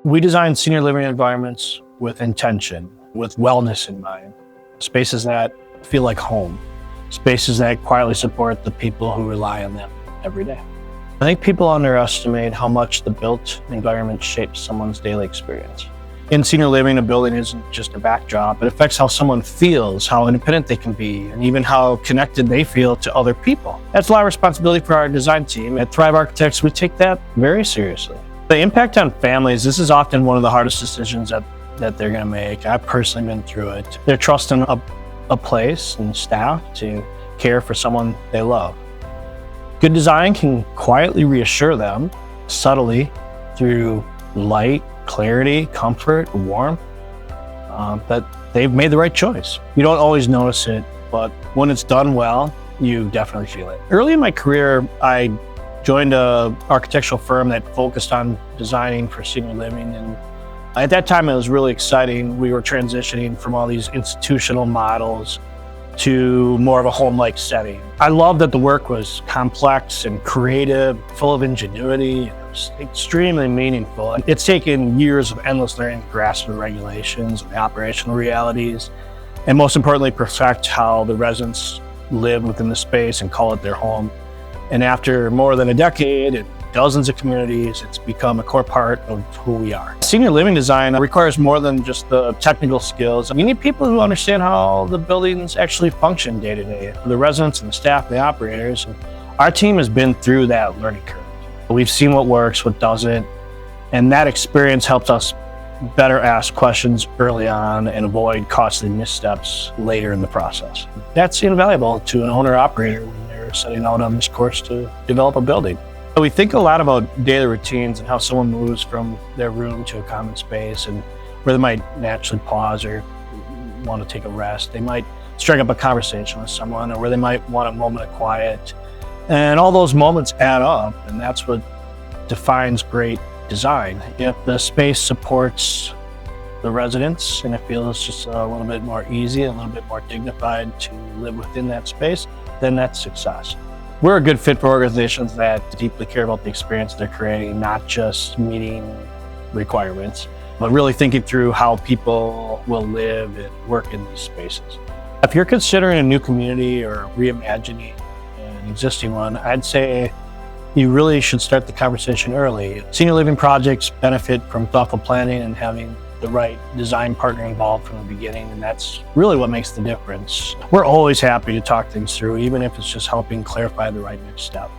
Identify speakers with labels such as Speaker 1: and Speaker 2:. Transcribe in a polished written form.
Speaker 1: We design senior living environments with intention, with wellness in mind. Spaces that feel like home. Spaces that quietly support the people who rely on them every day. I think people underestimate how much the built environment shapes someone's daily experience. In senior living, a building isn't just a backdrop. It affects how someone feels, how independent they can be, and even how connected they feel to other people. That's a lot of responsibility for our design team. At Thrive Architects, we take that very seriously. The impact on families, this is often one of the hardest decisions that they're going to make. I've personally been through it. They're trusting a place and staff to care for someone they love. Good design can quietly reassure them, subtly, through light, clarity, comfort, warmth, that they've made the right choice. You don't always notice it, but when it's done well, you definitely feel it. Early in my career, I joined an architectural firm that focused on designing for senior living, and at that time it was really exciting. We were transitioning from all these institutional models to more of a home-like setting. I loved that the work was complex and creative, full of ingenuity, and it was extremely meaningful. It's taken years of endless learning to grasp the regulations and the operational realities, and most importantly, perfect how the residents live within the space and call it their home. And after more than a decade and dozens of communities, it's become a core part of who we are. Senior living design requires more than just the technical skills. You need people who understand how the buildings actually function day to day, the residents and the staff, the operators. And our team has been through that learning curve. We've seen what works, what doesn't, and that experience helps us better ask questions early on and avoid costly missteps later in the process. That's invaluable to an owner-operator when they're setting out on this course to develop a building. We think a lot about daily routines and how someone moves from their room to a common space and where they might naturally pause or want to take a rest. They might strike up a conversation with someone, or where they might want a moment of quiet. And all those moments add up, and that's what defines great design. If the space supports the residents and it feels just a little bit more easy, a little bit more dignified to live within that space, then that's success. We're a good fit for organizations that deeply care about the experience they're creating, not just meeting requirements, but really thinking through how people will live and work in these spaces. If you're considering a new community or reimagining an existing one, I'd say you really should start the conversation early. Senior living projects benefit from thoughtful planning and having the right design partner involved from the beginning, and that's really what makes the difference. We're always happy to talk things through, even if it's just helping clarify the right next step.